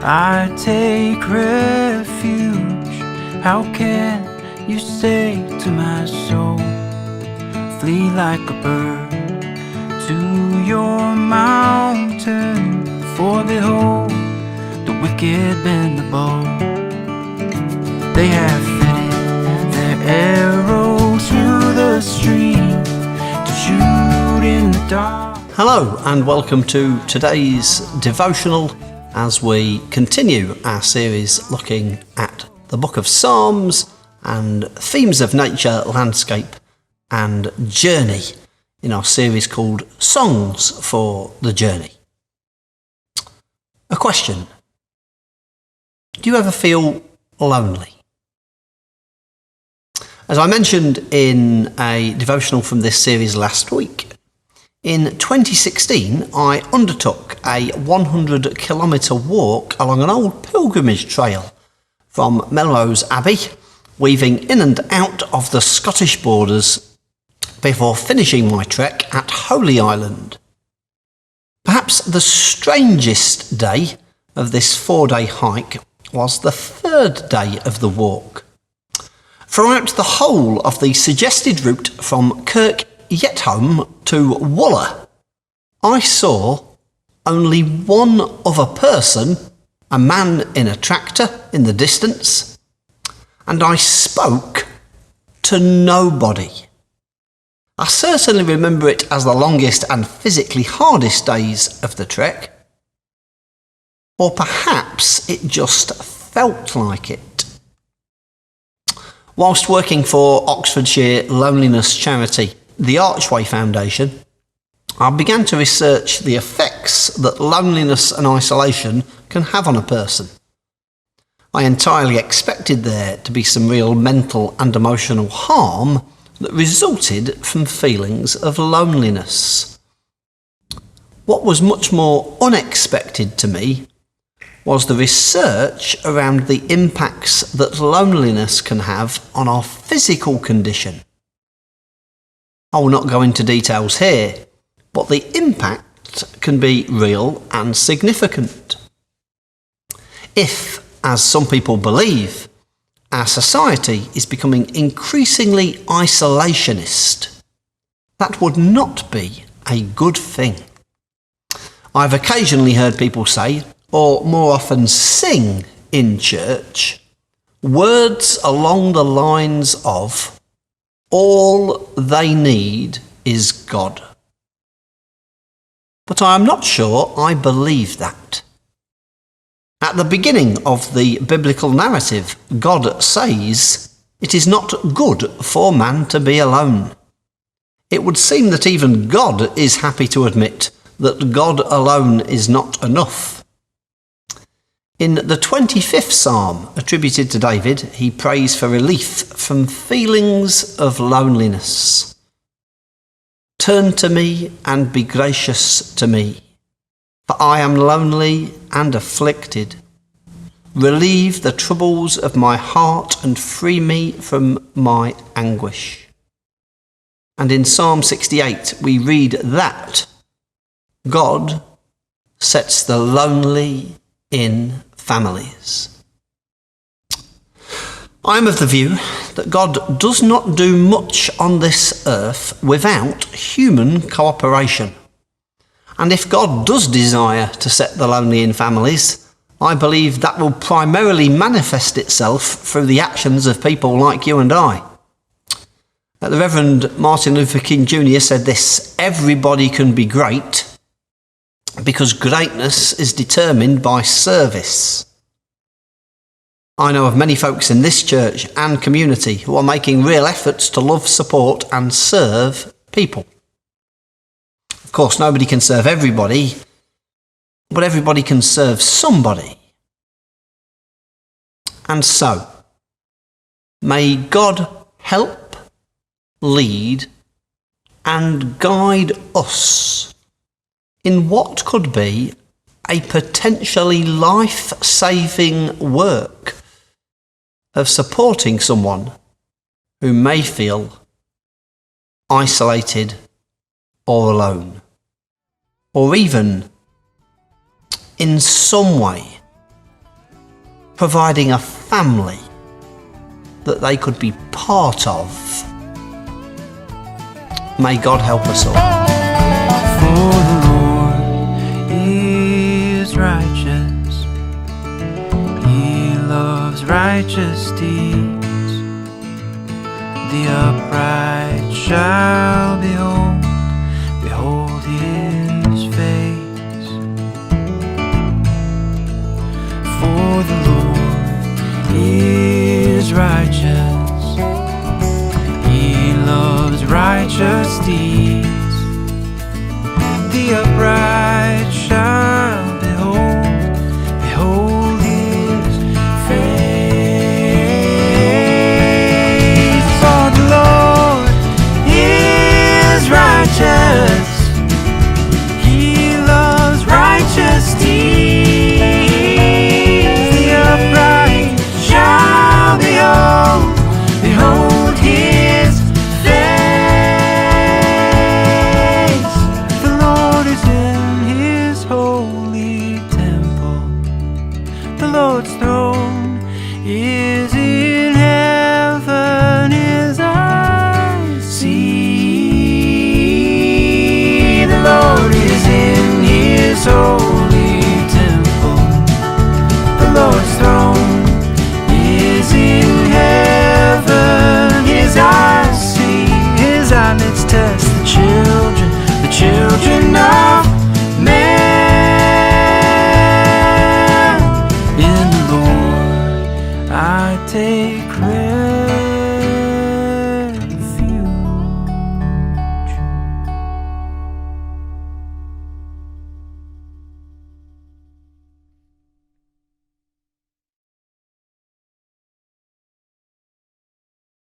I take refuge. How can you say to my soul, flee like a bird to your mountain? For behold, the wicked bend the bow. They have fitted their arrow to the stream to shoot in the dark. Hello and welcome to today's devotional as we continue our series looking at the book of Psalms and themes of nature, landscape and journey in our series called Songs for the Journey. A question: do you ever feel lonely? As I mentioned in a devotional from this series last week, in 2016 I undertook a 100-kilometre walk along an old pilgrimage trail from Melrose Abbey, weaving in and out of the Scottish borders before finishing my trek at Holy Island. Perhaps the strangest day of this 4-day hike was the third day of the walk. Throughout the whole of the suggested route from Kirk Yetholm to Wooler, I saw only one other person, a man in a tractor in the distance, and I spoke to nobody. I certainly remember it as the longest and physically hardest days of the trek, or perhaps it just felt like it. Whilst working for Oxfordshire loneliness charity the Archway Foundation, I began to research the effects that loneliness and isolation can have on a person. I entirely expected there to be some real mental and emotional harm that resulted from feelings of loneliness. What was much more unexpected to me was the research around the impacts that loneliness can have on our physical condition. I will not go into details here, but the impact can be real and significant. If, as some people believe, our society is becoming increasingly isolationist, that would not be a good thing. I've occasionally heard people say, or more often sing in church, words along the lines of, "All they need is God." But I am not sure I believe that. At the beginning of the biblical narrative, God says, "It is not good for man to be alone." It would seem that even God is happy to admit that God alone is not enough. In the 25th Psalm attributed to David, he prays for relief from feelings of loneliness. "Turn to me and be gracious to me, for I am lonely and afflicted. Relieve the troubles of my heart and free me from my anguish." And in Psalm 68 we read that God sets the lonely in families. I am of the view that God does not do much on this earth without human cooperation. And if God does desire to set the lonely in families, I believe that will primarily manifest itself through the actions of people like you and I. The Reverend Martin Luther King Jr. said this: "Everybody can be great because greatness is determined by service." I know of many folks in this church and community who are making real efforts to love, support and serve people. Of course, nobody can serve everybody, but everybody can serve somebody. And so, may God help, lead and guide us in what could be a potentially life-saving work of supporting someone who may feel isolated or alone, or even in some way providing a family that they could be part of. May God help us all. For the Lord is righteous, He loves righteous deeds. The upright shall behold His face. For the Lord is righteous, He loves righteous deeds. The upright shall behold His face. For the Lord is righteous, He loves righteous deeds. The upright shall behold His face. The Lord is in His holy temple. The Lord's throne is in heaven. His eyes see. The Lord is in His holy temple. The Lord's throne is in heaven. His eyes see. His eyelids test the children of man. In the Lord I take refuge.